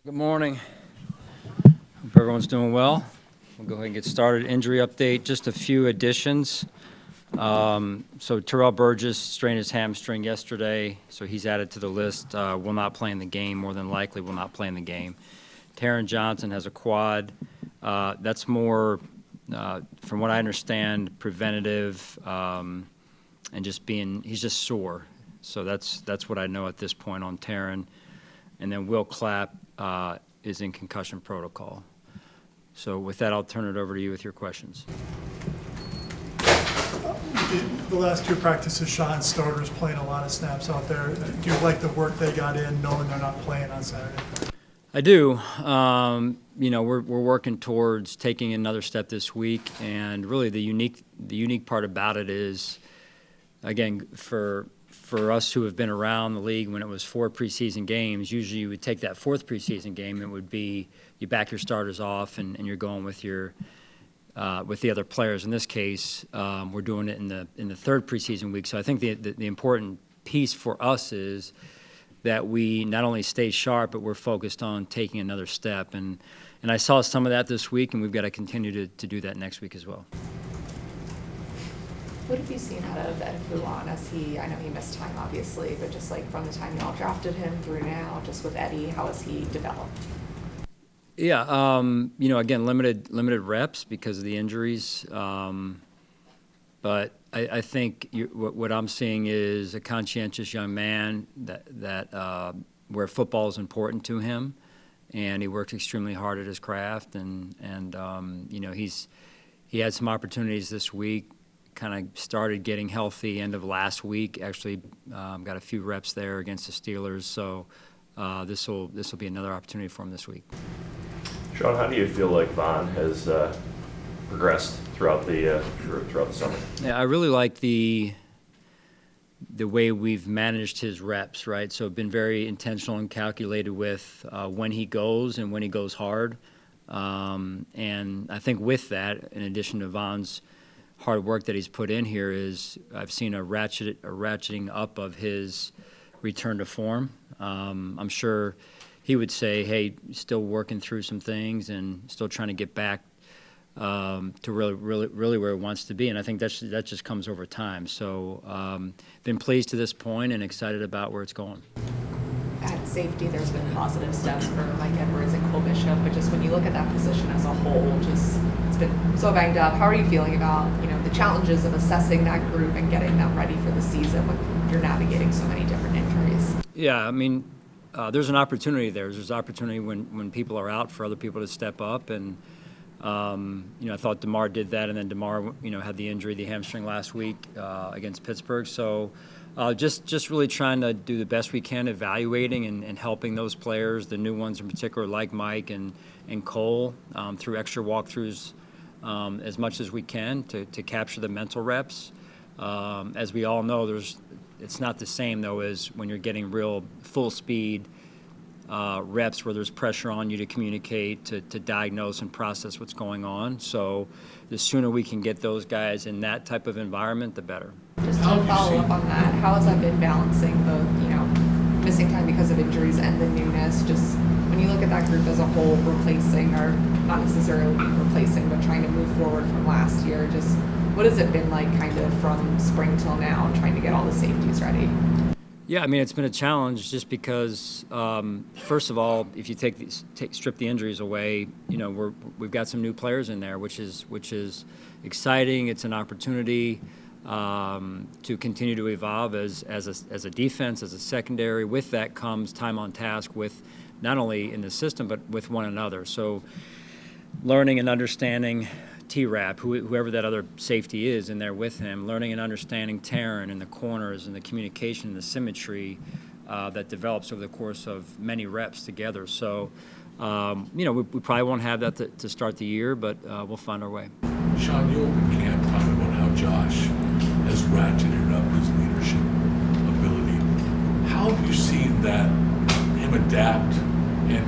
Good morning. Hope everyone's doing well. We'll go ahead and get started. Injury update, just a few additions. So Terrell Burgess strained his hamstring yesterday, so he's added to the list. Will not play in the game, more than likely will not play in the game. Taron Johnson has a quad. That's more, from what I understand, preventative and he's just sore. So that's what I know at this point on Taron. And then Will Clapp is in concussion protocol. So with that, I'll turn it over to you with your questions. The last two practices, Sean, starters playing a lot of snaps out there. Do you like the work they got in, knowing they're not playing on Saturday? I do. We're working towards taking another step this week, and really the unique part about it is, again, for us who have been around the league when it was 4 preseason games, usually you would take that 4th preseason game, it would be you back your starters off and you're going with your with the other players. In this case, we're doing it in the 3rd preseason week. So I think the important piece for us is that we not only stay sharp, but we're focused on taking another step. And I saw some of that this week, and we've got to continue to do that next week as well. What have you seen out of Ed Fulan as I know he missed time obviously, but just like from the time y'all drafted him through now, just with Eddie, how has he developed? Yeah, again, limited reps because of the injuries. But I think what I'm seeing is a conscientious young man that where football is important to him, and he works extremely hard at his craft, and he had some opportunities this week. Kind of started getting healthy end of last week. Actually, got a few reps there against the Steelers. So this will be another opportunity for him this week. Sean, how do you feel like Von has progressed throughout the summer? Yeah, I really like the way we've managed his reps. Right, so been very intentional and calculated with when he goes and when he goes hard. And I think with that, in addition to Von's hard work that he's put in here, is I've seen a ratcheting up of his return to form. I'm sure he would say, hey, still working through some things and still trying to get back to really where he wants to be. And I think that just comes over time. So been pleased to this point and excited about where it's going. At safety, there's been positive steps for Mike Edwards and Cole Bishop, but just when you look at that position as a whole, it's been so banged up. How are you feeling about the challenges of assessing that group and getting them ready for the season when you're navigating so many different injuries? Yeah, I mean, there's an opportunity there. There's opportunity when people are out for other people to step up, and I thought DeMar did that, and then DeMar had the injury, the hamstring last week against Pittsburgh. So just really trying to do the best we can, evaluating and helping those players, the new ones in particular, like Mike and Cole, through extra walkthroughs as much as we can to capture the mental reps. As we all know, it's not the same, though, as when you're getting real full speed reps where there's pressure on you to communicate, to diagnose and process what's going on. So the sooner we can get those guys in that type of environment, the better. Just to follow up on that, how has that been balancing both, missing time because of injuries and the newness? Just when you look at that group as a whole, replacing, or not necessarily replacing, but trying to move forward from last year, just what has it been like kind of from spring till now, trying to get all the safeties ready? Yeah, I mean, it's been a challenge just because, first of all, if you strip the injuries away, we've got some new players in there, which is exciting. It's an opportunity to continue to evolve as a defense, as a secondary. With that comes time on task with not only in the system but with one another. So learning and understanding T-Rap, whoever that other safety is in there with him, learning and understanding Taron and the corners and the communication and the symmetry that develops over the course of many reps together. So, we probably won't have that to start the year, but we'll find our way. Sean, you opened camp talking about how Josh has ratcheted up his leadership ability. How have you seen that, him adapt and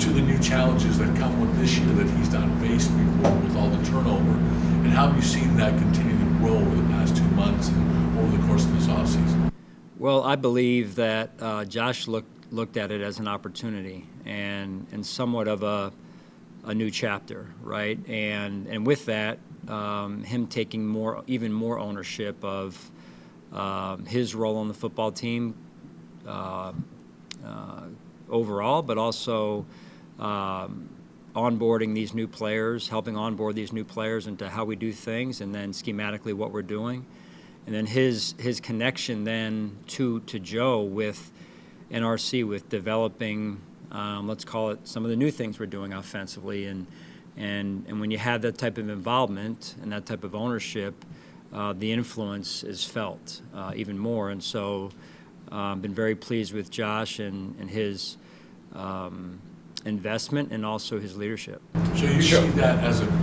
to the new challenges that come with this year that he's not faced before with all the turnover? And how have you seen that continue to grow over the past 2 months and over the course of this offseason? Well, I believe that Josh looked looked at it as an opportunity and somewhat of a new chapter, right? And with that, him taking even more ownership of his role on the football team overall, but also onboarding these new players, helping onboard these new players into how we do things, and then schematically what we're doing. And then his connection then to Joe with NRC, with developing, let's call it, some of the new things we're doing offensively. And when you have that type of involvement and that type of ownership, the influence is felt even more. And so I've been very pleased with Josh and his investment and also his leadership. So you see that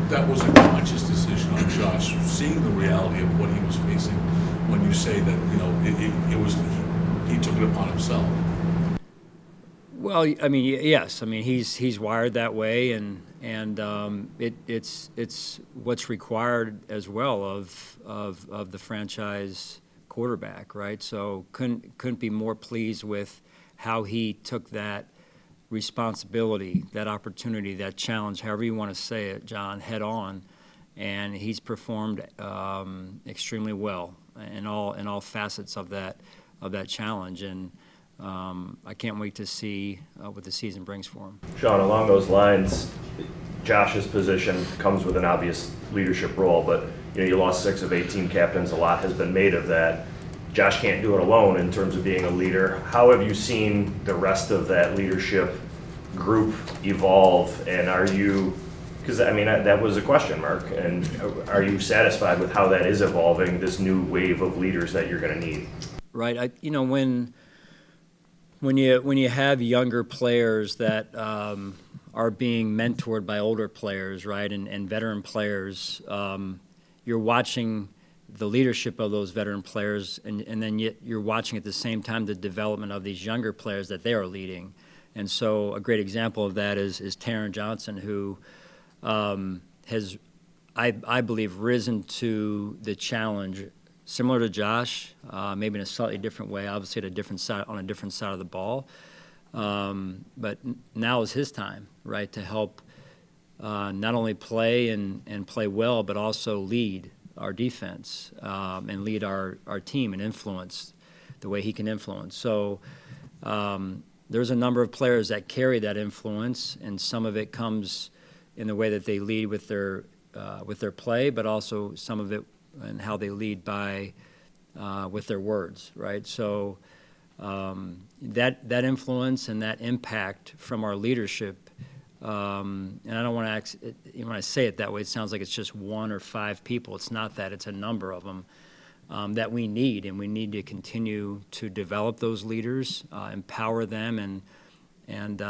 that was a conscious decision on Josh, seeing the reality of what he was facing when you say that, it was, he took it upon himself. Well, I mean, yes. I mean, he's wired that way, and it's what's required as well of the franchise quarterback, right? So couldn't be more pleased with how he took that responsibility, that opportunity, that challenge, however you want to say it, John, head on, and he's performed extremely well in all facets of that challenge, and I can't wait to see what the season brings for him. Sean, along those lines, Josh's position comes with an obvious leadership role, but you lost 6 of 18 captains. A lot has been made of that. Josh can't do it alone in terms of being a leader. How have you seen the rest of that leadership group evolve, and are you, because I mean that was a question mark, and are you satisfied with how that is evolving, this new wave of leaders that you're going to need? Right. When you have younger players that are being mentored by older players, right, and veteran players, you're watching the leadership of those veteran players, and then yet you're watching at the same time the development of these younger players that they are leading. And so a great example of that is Taron Johnson, who has, I believe, risen to the challenge similar to Josh, maybe in a slightly different way, obviously on a different side of the ball. But now is his time, right, to help not only play and play well, but also lead our defense and lead our team and influence the way he can influence. So there's a number of players that carry that influence, and some of it comes in the way that they lead with their play, but also some of it and how they lead by with their words, right? So that influence and that impact from our leadership, and I don't want to when I say it that way, it sounds like it's just 1 or 5 people. It's not that; it's a number of them that we need, and we need to continue to develop those leaders, empower them, and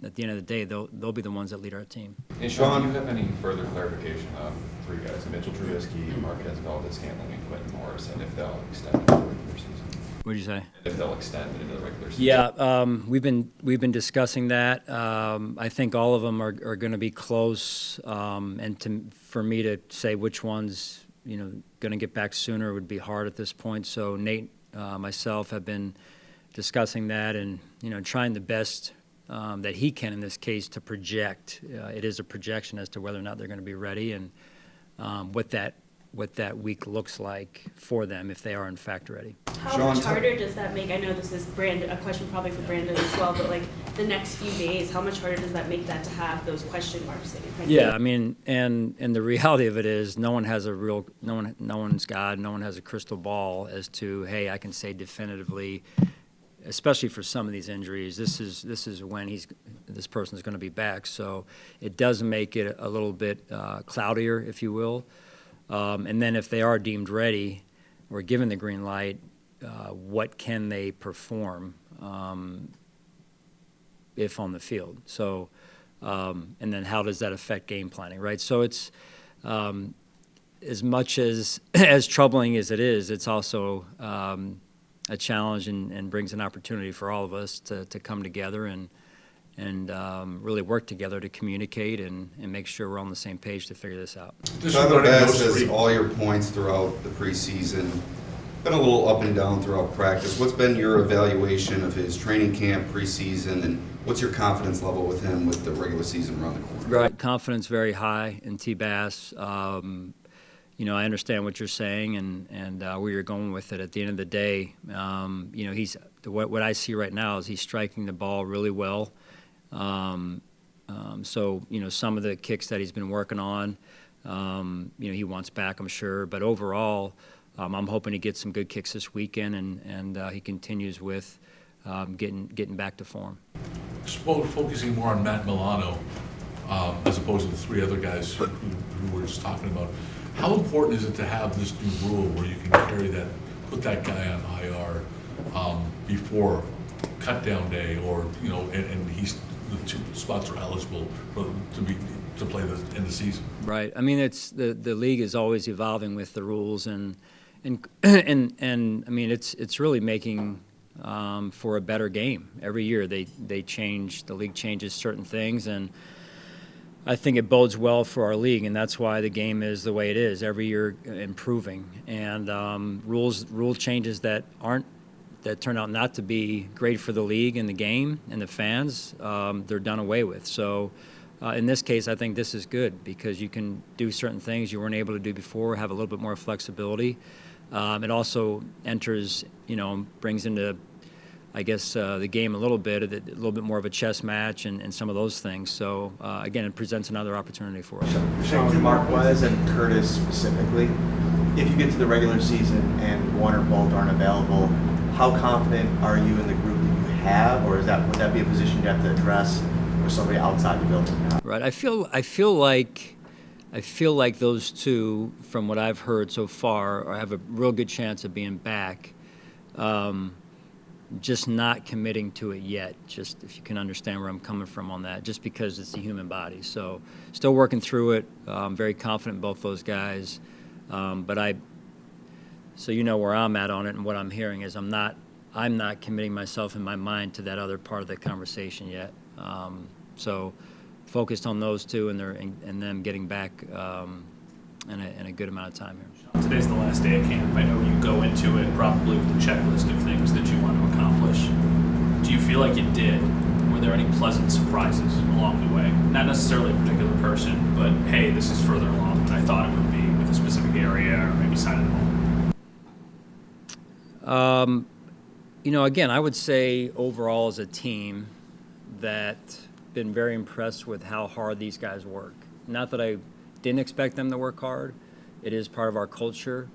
at the end of the day, they'll be the ones that lead our team. And Sean, do you have any further clarification on 3 guys, Mitchell Trubisky, Marquez Valdez-Scantling, and Quentin Morris, and if they'll extend into the regular season? What did you say? If they'll extend into the regular season? Yeah, we've been discussing that. I think all of them are going to be close, and for me to say which one's going to get back sooner would be hard at this point. So Nate, myself, have been discussing that and trying the best that he can in this case to project. It is a projection as to whether or not they're going to be ready, and what that week looks like for them if they are in fact ready. How much harder does that make? I know this is a question probably for Brandon as well, but like the next few days, how much harder does that make that to have those question marks that you're kind of Yeah, I mean, and the reality of it is no one has no one's God, no one has a crystal ball as to, hey, I can say definitively, especially for some of these injuries, this is when this person is going to be back. So it does make it a little bit cloudier, if you will. And then if they are deemed ready or given the green light, what can they perform if on the field? So, and then how does that affect game planning, right? So it's as much as troubling as it is, it's also a challenge and brings an opportunity for all of us to come together and really work together to communicate and make sure we're on the same page to figure this out. Tyler Bass has all your points throughout the preseason. been a little up and down throughout practice. What's been your evaluation of his training camp, preseason, and what's your confidence level with him with the regular season around the corner? Right, confidence very high in T-Bass. You know, I understand what you're saying and where you're going with it. At the end of the day, you know, what I see right now is he's striking the ball really well. So, you know, some of the kicks that he's been working on, you know, he wants back, I'm sure. But overall, I'm hoping he gets some good kicks this weekend and he continues with getting back to form. Focusing more on Matt Milano as opposed to the three other guys who we were just talking about. How important is it to have this new rule where you can put that guy on IR before cut down day, or you know, and the two spots are eligible to play in the season? Right. I mean, it's the league is always evolving with the rules and I mean it's really making for a better game every year. They change, the league changes certain things, and I think it bodes well for our league, and that's why the game is the way it is every year, improving. And rule changes that turn out not to be great for the league and the game and the fans, they're done away with. So in this case, I think this is good because you can do certain things you weren't able to do before, have a little bit more flexibility. It also enters, you know, brings into, I guess, the game a little bit more of a chess match and some of those things. So, again, it presents another opportunity for us. Sean, Marquez and Curtis specifically, if you get to the regular season and one or both aren't available, how confident are you in the group that you have, or would that be a position you have to address with somebody outside the building? Right. I feel like those two, from what I've heard so far, have a real good chance of being back. Just not committing to it yet, just if you can understand where I'm coming from on that, just because it's the human body. So still working through it. I'm very confident in both those guys. So you know where I'm at on it, and what I'm hearing is I'm not committing myself in my mind to that other part of the conversation yet. So focused on those two and them getting back in a good amount of time here. Today's the last day of camp. I know you go into it probably with a checklist of things that you want to accomplish. Do you feel like you did? Were there any pleasant surprises along the way? Not necessarily a particular person, but hey, this is further along than I thought it would be with a specific area or maybe side of the ball. You know, again, I would say overall as a team that been very impressed with how hard these guys work. Not that I didn't expect them to work hard. It is part of our culture.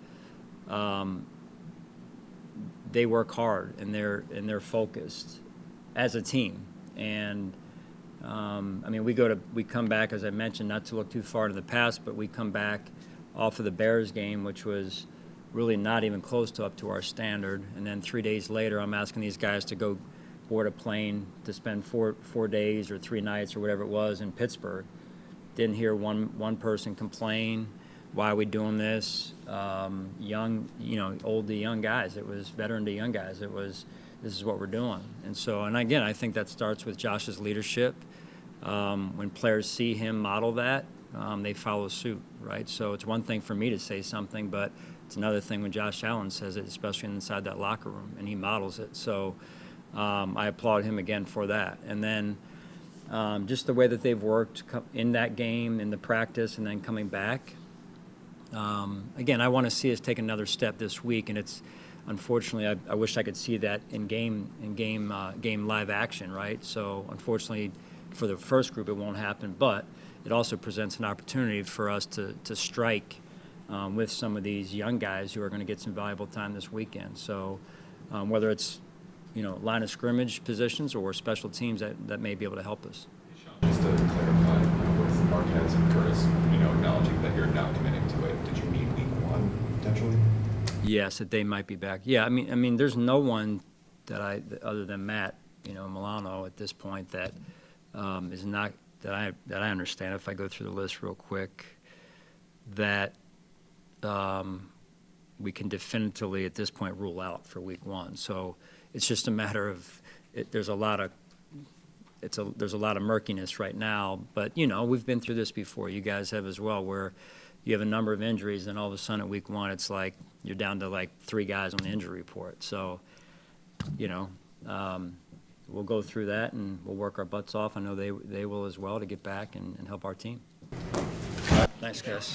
They work hard and they're focused as a team. And I mean, we come back, as I mentioned, not to look too far into the past, but we come back off of the Bears game, which was really not even close to up to our standard. And then 3 days later, I'm asking these guys to go board a plane to spend four days or 3 nights or whatever it was in Pittsburgh. Didn't hear one person complain. Why are we doing this? Young, you know, old to young guys. It was veteran to young guys. It was, this is what we're doing. And so, and again, I think that starts with Josh's leadership. When players see him model that, they follow suit, right? So it's one thing for me to say something, but it's another thing when Josh Allen says it, especially inside that locker room, and he models it. So I applaud him again for that. And then just the way that they've worked in that game, in the practice, and then coming back. Again, I want to see us take another step this week, and it's unfortunately I wish I could see that in game live action, right? So unfortunately, for the first group, it won't happen, but it also presents an opportunity for us to strike with some of these young guys who are going to get some valuable time this weekend. So whether it's, you know, line of scrimmage positions or special teams, that may be able to help us. Just to clarify, with Marquez and Curtis, you know, acknowledging that you're now committing to it, did you mean week 1 potentially? Yes, that they might be back. Yeah, I mean, there's no one other than Matt, you know, Milano at this point that is not that I understand. If I go through the list real quick, that we can definitively at this point rule out for week 1. So it's just a matter of there's a lot of murkiness right now. But you know, we've been through this before. You guys have as well, where you have a number of injuries, and all of a sudden at week 1, it's like you're down to like 3 guys on the injury report. So, we'll go through that and we'll work our butts off. I know they will as well to get back and help our team. Thanks, guys.